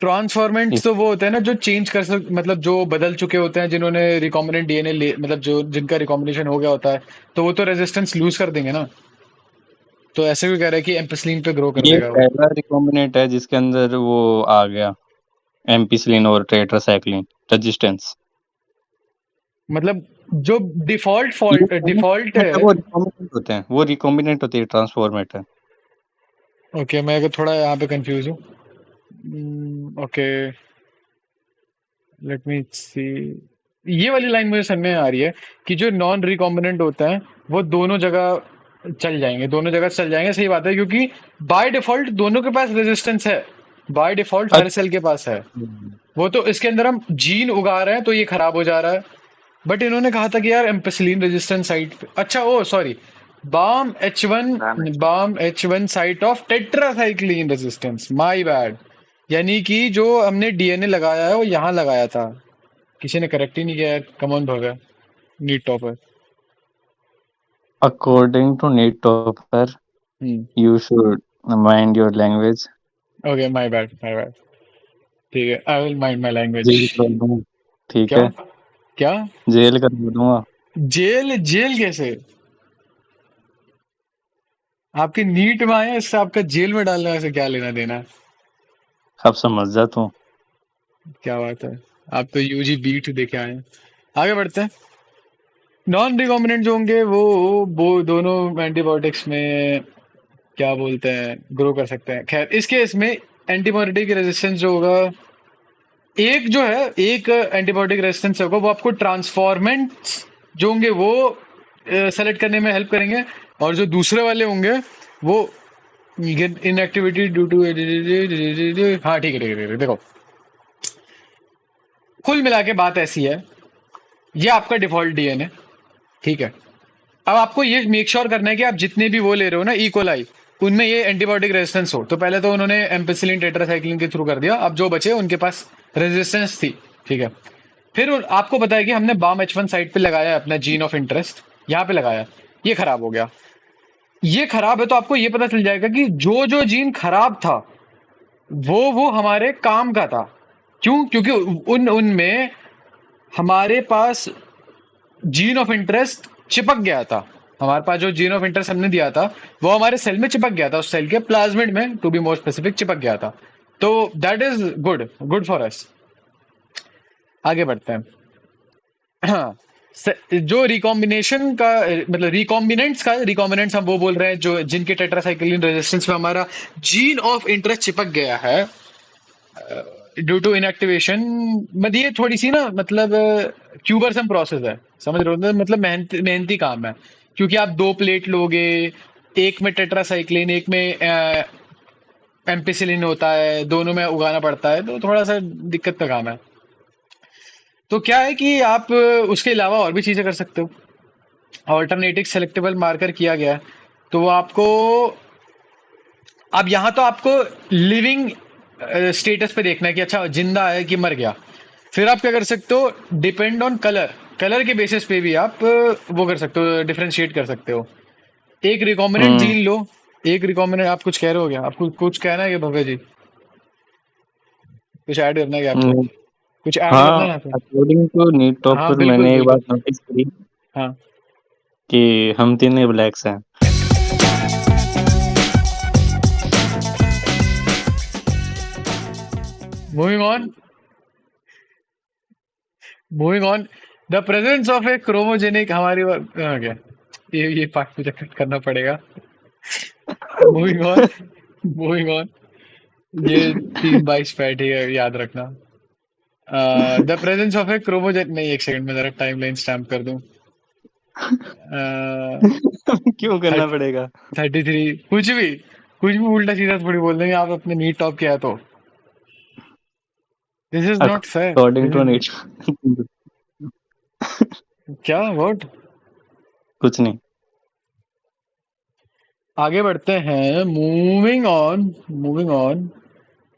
ट्रांसफॉर्मेंट्स तो वो होते हैं ना जो चेंज कर सक, मतलब जो बदल चुके होते हैं, जिन्होंने रिकॉम्बिनेंट डीएनए ले, मतलब जो जिनका रिकॉम्बिनेशन हो गया होता है, तो वो तो रेजिस्टेंस लूज कर देंगे ना। तो ऐसे क्यों कह रहा है कि एम्पेसिलिन पे ग्रो कर ये देगा वो? पहला रिकॉम्बिनेंट है जिसके अंदर वो आ गया एम्पिसिलिन और टेट्रासाइक्लिन रेजिस्टेंस। मतलब जो डिफॉल्ट ये फॉल्ट डिफॉल्ट है। वो रिकॉम्बिनेंट होते हैं, वो रिकॉम्बिनेंट होती है, ट्रांसफॉर्मेट है। ओके, मैं अगर थोड़ा यहाँ पे कंफ्यूज हूँ। ओके, लेट मी सी। ये वाली लाइन मुझे समझ में आ रही है कि जो नॉन रिकॉम्बिनेंट होते हैं वो दोनों जगह चल जाएंगे, दोनों जगह चल जाएंगे। सही बात है, क्योंकि बाय डिफॉल्ट दोनों के पास रेजिस्टेंस है। बाय डिफॉल्ट हर सेल के पास है। अच्छा। वो तो इसके अंदर हम जीन उगा रहे हैं तो ये खराब हो जा रहा है। बट इन्होंने कहा था कि यार एम्पेसिलिन रेजिस्टेंस साइट पे, अच्छा oh sorry, Bam H one, Damage. Bam H one site of tetracycline resistance, my bad. यानी कि जो हमने डीएनए लगाया है वो यहाँ लगाया था। किसी ने करेक्ट ही नहीं किया यार, कम ऑन भगा NEET topper. According to Nate Topper, you should mind your language. Okay, my bad my bad. ठीक है, I will mind my language. Jail कर दूंगा, ठीक क्या है? क्या? जेल कर दूंगा। जेल जेल कैसे? आपकी नीट में आए, इससे आपका जेल में डालने से क्या लेना देना? अब समझ जा तू। क्या बात है, आप तो यूजी बीट देके आए हैं। आगे बढ़ते हैं। नॉन रिकॉम्बिनेंट जो होंगे वो दोनों एंटीबायोटिक्स में क्या बोलते हैं, ग्रो कर सकते हैं। खैर, इस केस में एंटीबायोटिक रेजिस्टेंस जो होगा, एक जो है, एक एंटीबायोटिक रेजिस्टेंस होगा, वो आपको ट्रांसफॉर्मेंट्स जो होंगे वो सेलेक्ट करने में हेल्प करेंगे, और जो दूसरे वाले होंगे वो इनएक्टिविटी ड्यू टू, हाँ ठीक है ठीक है ठीक है। देखो, कुल मिला के बात ऐसी है, ये आपका डिफॉल्ट डीएनए, ठीक है। अब आपको ये मेक श्योर करना है कि आप जितने भी वो ले रहे हो ना, इकोलाई, उनमें ये एंटीबायोटिक रेजिस्टेंस हो। तो पहले तो उन्होंने एम्पेसिलिन टेट्रासाइक्लिन के थ्रू कर दिया, अब जो बचे उनके पास रेजिस्टेंस थी, ठीक है। फिर आपको पता है कि हमने बाम H1 साइट पे लगाया अपना जीन ऑफ इंटरेस्ट, यहाँ पे लगाया, ये खराब हो गया, ये खराब है। तो आपको ये पता चल जाएगा कि जो जो जीन खराब था वो हमारे काम का था। क्यों? क्योंकि उनमें हमारे पास जीन ऑफ इंटरेस्ट चिपक गया था। हमारे पास जो जीन ऑफ इंटरेस्ट हमने दिया था वो हमारे सेल में चिपक गया था, उस सेल के प्लाज्मिड में, टू बी मोर स्पेसिफिक, चिपक गया था। तो that is good for us. आगे बढ़ते हैं। हाँ, जो रिकॉम्बिनेशन का मतलब रिकॉम्बिनेंट्स हम वो बोल रहे हैं जो जिनके टेट्रासाइक्लिन रेजिस्टेंस में हमारा जीन ऑफ इंटरेस्ट चिपक गया है ड्यू टू इनएक्टिवेशन। मतलब ये थोड़ी सी ना, मतलब क्यूबरसम प्रोसेस है, समझ रहे हो? मतलब मेहनती काम है, क्योंकि आप 2 प्लेट लोगे, एक में टेट्रासाइक्लिन, एक में एम्पिसिलिन होता है, दोनों में उगाना पड़ता है, तो थोड़ा सा दिक्कत का काम है। तो क्या है कि आप उसके अलावा और भी चीजें कर सकते हो। ऑल्टरनेटिव सेलेक्टेबल मार्कर किया गया है, तो वो आपको, अब यहाँ तो आपको लिविंग स्टेटस पे देखना है कि अच्छा जिंदा है कि मर गया। फिर आप क्या कर सकते हो, डिपेंड ऑन कलर के बेसिस पे भी आप वो कर सकते हो, डिफरेंशिएट कर सकते हो। एक रिकॉम्बिनेंट जीन लो, एक रिकॉम्बिनेंट, आप कुछ कह रहे हो क्या? आपको कुछ कहना है क्या भव्य जी? कुछ ऐड करना है क्या आपको? कुछ ऐड करना है हाँ, यहाँ पे? अकॉर्डिंग टू नीट हाँ टॉपर बिल्कुल मैंने एक बिल्कुल। बात नोटिस करी हाँ, कि हम तीनों ब्लैक्स हैं। Moving on the presence of A chromogenic, हमारी गया, ये पार्ट मुझे कट करना पड़ेगा। मूविंग ऑन ये 3/22 पैट ही है, याद रखना। द प्रेजेंस ऑफ ए क्रोमोजेन, नहीं एक सेकंड में जरा टाइमलाइन स्टैम्प कर दूं। क्यों करना पड़ेगा? 33, कुछ भी उल्टा सीधा थोड़ी बोल देंगे आप, अपने नीट टॉप किया तो। This is not fair. According to NEET क्या वर्ड? कुछ नहीं। आगे बढ़ते हैं। मूविंग ऑन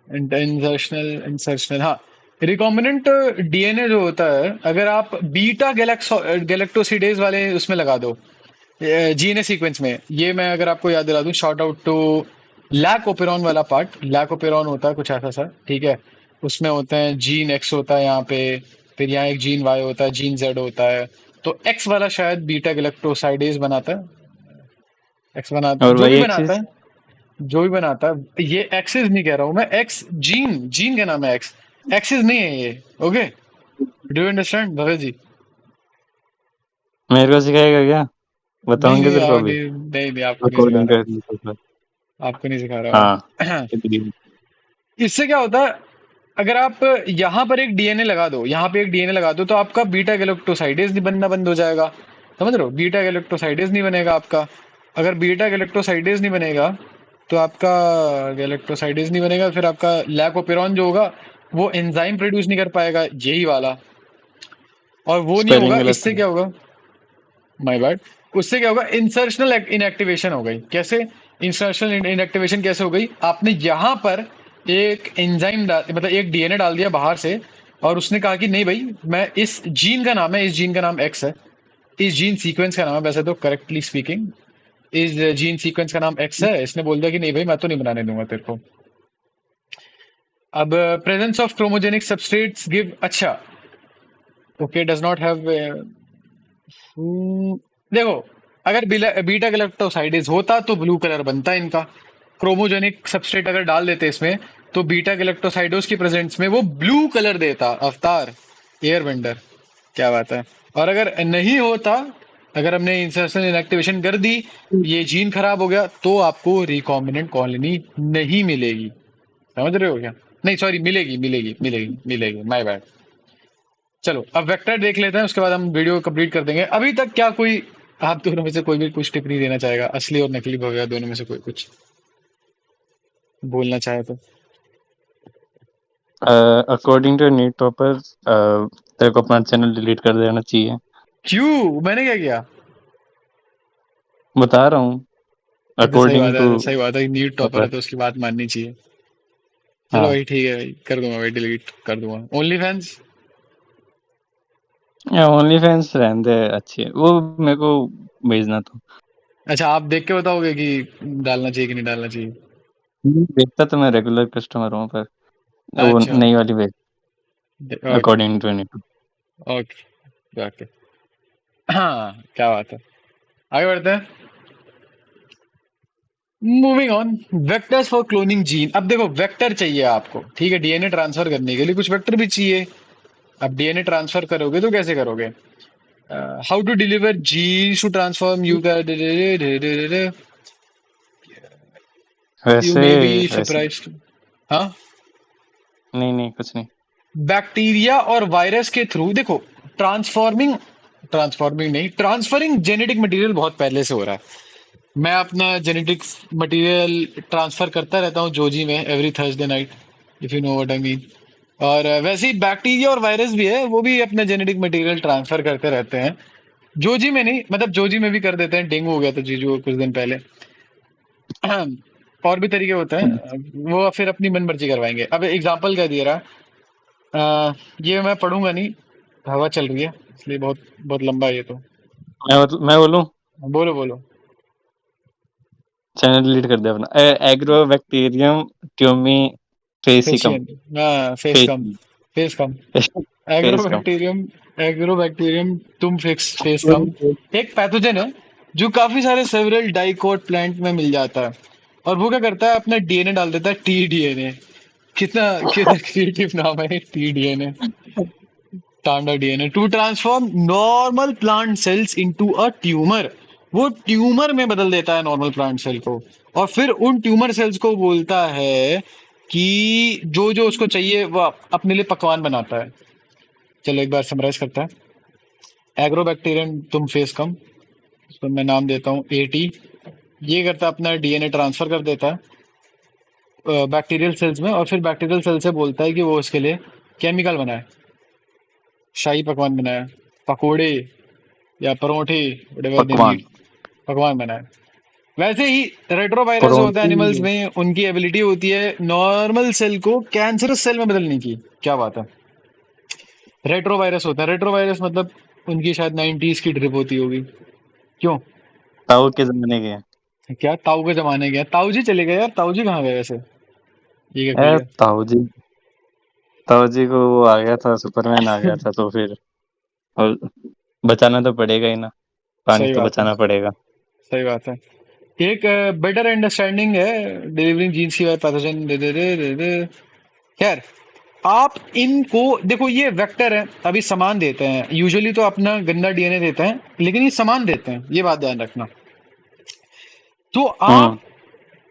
इंसर्शनल, हाँ। रिकॉम्बिनेंट डीएनए जो होता है, अगर आप बीटा गैलेक्टोसिडेज वाले उसमें लगा दो, जीएनए सीक्वेंस में, ये मैं अगर आपको याद दिला दूं, short out to lac operon वाला पार्ट। लैक ओपेरॉन होता है कुछ ऐसा सा, ठीक है। उसमें होते हैं जीन एक्स होता है यहाँ पे, फिर यहाँ एक जीन वाई होता है, जीन जेड होता है। तो एक्स वाला शायद बीटा गैलेक्टोसाइडेज बनाता है, एक्स बनाता है, और वही एक्सिस, जो भी बनाता है। ये एक्सिस नहीं कह रहा हूं मैं, एक्स जीन का नाम है एक्स, एक्सिस नहीं है ये। Okay, do you understand Bhagat ji? मेरे को सिखाएगा क्या? बताऊंगे तेरे को अभी। नहीं आपको नहीं सिखा अकॉर्डिंग रहा, टू नीट टॉपर। आपको नहीं सिखा रहा हाँ, मैं। इससे क्या होता है, अगर आप यहाँ पर एक डीएनए लगा दो, यहाँ पे एक डीएनए लगा दो, तो आपका बीटा गैलेक्टोसाइडेज नहीं बनना बंद हो जाएगा। समझ रहे हो? बीटा गैलेक्टोसाइडेज नहीं बनेगा आपका। अगर बीटा गैलेक्टोसाइडेज नहीं बनेगा तो आपका गैलेक्टोसाइडेज नहीं बनेगा, फिर आपका लैकोपेरॉन जो होगा वो एंजाइम प्रोड्यूस नहीं कर पाएगा, यही वाला। और वो नहीं स्पेलिंग होगा, गलत इससे है। क्या होगा, माय बैड, उससे क्या होगा, इंसर्शनल इनएक्टिवेशन हो गई। कैसे इंसर्शनल इनएक्टिवेशन कैसे हो गई? आपने यहाँ पर एक एंजाइम डाल, मतलब एक डीएनए डाल दिया बाहर से, और उसने कहा कि नहीं भाई, मैं इस जीन का नाम है, इस जीन का नाम एक्स है, इस जीन सीक्वेंस का नाम है, वैसे तो करेक्टली स्पीकिंग इस जीन सीक्वेंस का नाम एक्स है। इसने बोल दिया कि नहीं भाई मैं तो नहीं बनाने दूंगा तेरे को। अब presence of chromogenic substrates give, अच्छा ओके, डज नॉट हैव, देखो अगर बीटा गैलेक्टोसाइडेज होता तो ब्लू कलर बनता इनका। क्रोमोजेनिक सबस्ट्रेट अगर डाल देते इसमें तो बीटा गैलेक्टोसाइडोज की प्रेजेंस में वो ब्लू कलर देता। अवतार एयर बेंडर, क्या बात है। और अगर नहीं होता, अगर हमने इंसर्शन इनएक्टिवेशन कर दी, ये जीन खराब हो गया, तो आपको रिकॉम्बिनेंट कॉलोनी नहीं मिलेगी। समझ रहे हो क्या? नहीं सॉरी, मिलेगी मिलेगी मिलेगी मिलेगी, माय बैड। चलो अब वेक्टर देख लेते हैं, उसके बाद हम वीडियो कंप्लीट कर देंगे। अभी तक क्या कोई आप दोनों में से कोई भी कुछ टिप्पणी देना चाहेगा? असली और नकली भव्या दोनों में से कोई कुछ बोलना चाहे तो। अकॉर्डिंग टू नीट टॉपर तेरे को अपना चैनल डिलीट कर देना चाहिए। क्यों, मैंने क्या किया? बता रहा हूँ ये तो सही बात अकॉर्डिंग टू है, सही बात है, नीट टॉपर है टॉपर। तो उसकी बात माननी चाहिए। चलो हाँ, भाई ठीक है भाई, कर दूंगा भाई, डिलीट कर दूंगा। ओनली फैंस, ओनली फैंस रहने दे, अच्छी है वो, मेरे को भेजना तो। अच्छा आप देख के बताओगे कि डालना चाहिए कि नहीं डालना चाहिए? देखता तो मैं रेगुलर कस्टमर हूँ, पर वो अच्छा नई वाली भेज okay according to NEET. Okay okay. हाँ क्या बात है, आगे बढ़ते हैं। Moving on, vectors for cloning gene. अब देखो वेक्टर चाहिए आपको, ठीक है, डीएनए ट्रांसफर करने के लिए कुछ वेक्टर भी चाहिए। अब डीएनए ट्रांसफर करोगे तो कैसे करोगे? How to deliver genes to transform you, you वैसे मे बी वैसे सरप्राइज्ड। हाँ, नहीं नहीं, कुछ नहीं। बैक्टीरिया और वायरस के थ्रू देखो, ट्रांसफॉर्मिंग ट्रांसफॉर्मिंग नहीं, ट्रांसफरिंग जेनेटिक मटेरियल बहुत पहले से हो रहा है। मैं अपना जेनेटिक मटेरियल ट्रांसफर करता रहता हूँ जोजी में every Thursday night, if you know what I mean. और वैसे ही बैक्टीरिया और वायरस भी है, वो भी अपना जेनेटिक मटेरियल ट्रांसफर करते रहते हैं। जोजी में नहीं, मतलब जोजी में भी कर देते हैं। डेंगू हो गया था जीजू को कुछ दिन पहले। और भी तरीके होते हैं, वो फिर अपनी मन मर्जी करवाएंगे। अब एग्जाम्पल क्या दे रहा है, ये मैं पढ़ूंगा नहीं, हवा चल रही है इसलिए बहुत बहुत लंबा है ये तो। मैं बोलूँ, बोलो बोलो। चैनल डिलीट कर दे अपना। एग्रोबैक्टीरियम ट्यूमी फेसिकम। फेशियन, हाँ फेस कम, फेस कम। फेसिकम। एग्रोबैक्टीरियम, एग्रोबैक्टीरियम तुम फेस कम एक पैथोजन है जो काफी सारे सेवरल डाइकोट प्लांट में मिल जाता है। और वो क्या करता है, अपना डीएनए डाल देता है, टी डीएनए। कितना कितना क्रिएटिव नाम है, टी डीएनए, टांडा DNA, to transform normal plant cells into a tumour. वो ट्यूमर में बदल देता है नॉर्मल प्लांट सेल को, और फिर उन ट्यूमर सेल्स को बोलता है कि जो जो उसको चाहिए वो अपने लिए पकवान बनाता है। चलो एक बार समराइज करता है। एग्रोबैक्टीरियम तुम फेस कम, इसको मैं नाम देता हूँ एटी। ये करता है अपना डीएनए ट्रांसफर कर देता है बैक्टीरियल सेल्स में, और फिर बैक्टीरियल सेल से बोलता है कि वो उसके लिए केमिकल बनाए, शाही पकवान बनाए, पकोड़े या परोठे, व्हाटएवर दे पकवान। नीड, पकवान बनाए। वैसे ही रेट्रोवायरस जो होता है एनिमल्स परोंठी। में, उनकी एबिलिटी होती है नॉर्मल सेल को कैंसरस सेल में बदलने की। क्या बात है। रेट्रोवायरस होता है, रेट्रोवायरस मतलब उनकी शायद 90s की ड्रिप होती होगी। क्यों, ताऊ के जमाने के हैं। क्या ताऊ के जमाने गया? ताऊ जी चले गए यार, ताऊ जी कहाँ गए वैसे? ये क्या खुल गया? ताऊ जी को वो आ गया था, सुपरमैन आ गया था, तो फिर और बचाना तो पड़ेगा ही ना, पानी सही तो बात है, बचाना पड़ेगा। सही बात है। एक बेटर अंडरस्टैंडिंग है डिलीवरिंग जीन्स की पैथोजन दे दे दे दे दे। खैर, आप इनको देखो, ये वेक्टर है, अभी समान देते हैं। यूजुअली तो अपना गंदा डीएनए देते हैं, लेकिन ये समान देते हैं, ये बात ध्यान रखना। तो हम्म।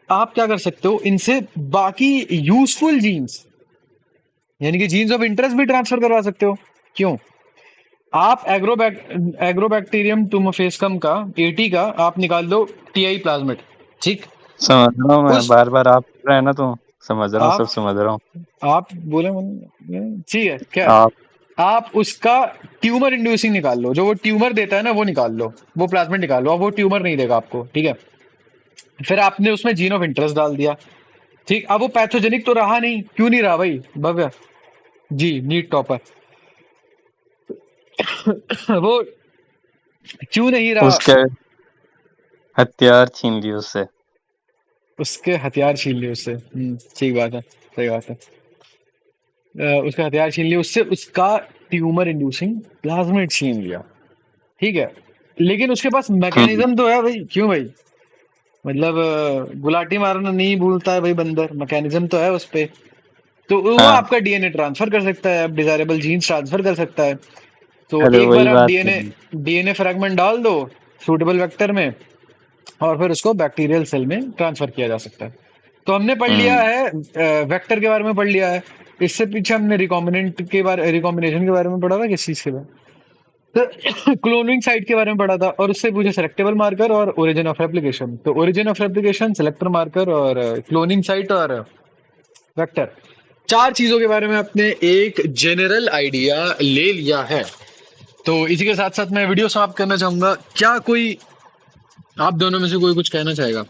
आप क्या कर सकते हो इनसे, बाकी यूजफुल जीन्स यानी कि जीन्स ऑफ इंटरेस्ट भी ट्रांसफर करवा सकते हो। क्यों? आप एग्रोबैक्टीरियम टुमोफेस्कम का, एटी का आप निकाल दो टीआई प्लाज्मिड, ठीक। समझ रहा हूँ मैं, उस बार बार आप बोल रहे हैं ना, तो समझ रहा हूँ, सब आप समझ रहा हूँ। आप बोले ठीक है, खैर आप आप उसका ट्यूमर इंड्यूसिंग निकाल लो, जो वो ट्यूमर देता है ना वो निकाल लो, वो प्लाज्मिड निकाल लो, अब वो ट्यूमर नहीं देगा आपको, ठीक है। फिर आपने उसमें जीन ऑफ इंटरेस्ट डाल दिया, ठीक। अब वो पैथोजेनिक तो रहा नहीं, क्यों नहीं रहा भाई भव्य जी, नीट टॉपर? वो क्यों नहीं रहा? उसके हथियार छीन लिए उससे। उसके हथियार छीन लिए उससे। ठीक बात है, सही बात है। उसका हथियार छीन लिया उससे, उसका ट्यूमर इंड्यूसिंग प्लाज्मिड छीन लिया। ठीक है, लेकिन उसके पास हम्म। मैकेनिज्म तो है भाई। क्यों भाई? मतलब गुलाटी मारना नहीं भूलता है भाई बंदर, मैकेनिज्म तो है उस पे। तो वो हाँ, आपका डीएनए ट्रांसफर कर सकता है, आप डिजायरेबल जीन्स ट्रांसफर कर सकता है। तो अरे एक बार वही आप बात डीएनए है। डीएनए फ्रैगमेंट डाल दो सूटेबल वेक्टर में, और फिर उसको बैक्टीरियल सेल में ट्रांसफर किया जा सकता है। तो हमने पढ़ लिया हम्म। है, वेक्टर के बारे में पढ़ लिया है। इससे पीछे हमने रिकॉम्बिनेशन के बारे में पढ़ा था, किस चीज के बारे में? तो क्लोनिंग साइट के बारे में पढ़ा था, और उससे पूछे सेलेक्टेबल मार्कर और ओरिजिन ऑफ रेप्लिकेशन। तो origin of replication, selector marker, और क्लोनिंग साइट और वेक्टर, चार चीजों के बारे में आपने एक जनरल आइडिया ले लिया है। तो इसी के साथ साथ मैं वीडियो समाप्त करना चाहूंगा। क्या कोई आप दोनों में से कोई कुछ कहना चाहेगा?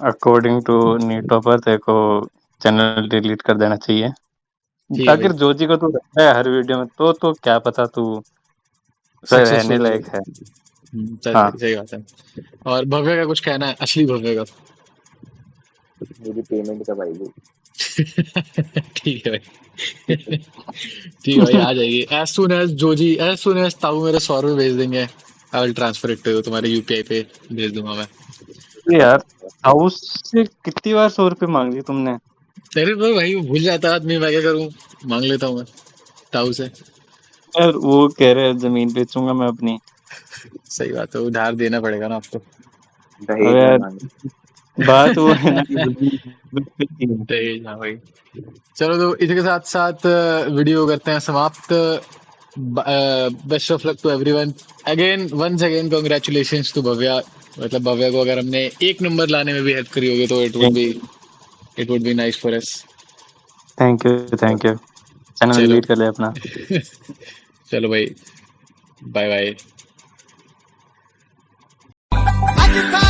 अकॉर्डिंग टू न्यूटॉपर तेरे को चैनल डिलीट कर देना चाहिए। ठीक है भाई। अगर जोजी को तू रखता है हर वीडियो में तो क्या पता तू रहने सक्सेसफुल हो लायक जाए। है। चल हाँ। भाई, सही बात है। और भव्य का कुछ कहना है, असली भव्य का? मेरी पेमेंट कब आएगी? ठीक है भाई। ठीक है भाई, आ जाएगी एज सुन एज ताऊ मेरे 100 रुपये भेज देंगे, I will transfer it to तुम्हारे यूपीआई पे भेज दूंगा मैं। अरे यार, हाउस से कितनी बार 100 रुपये मांग ली तुमने? अरे तो भाई, वो भूल जाता है आदमी, मैं क्या करूँ? मांग लेता हूँ मैं ताऊ से। यार वो कह रहे हैं जमीन बेचूंगा मैं अपनी। सही बात है, उधार देना पड़ेगा ना आपको। अब दहेज में यार मांग। बात वो है ना कि जमीन बेचनी है। दहेज, हाँ भाई। चलो, तो इसी के साथ साथ वीडियो करते हैं समाप्त। Best of luck to everyone. Again, once again congratulation to Bhavya. मतलब भव्या को अगर हमने एक नंबर लाने में भी हेल्प करी होगी तो it would be nice for us. Thank you, thank you. Channel चलो। डिलीट कर ले अपना। चलो भाई, बाय बाय। पाकिस्तान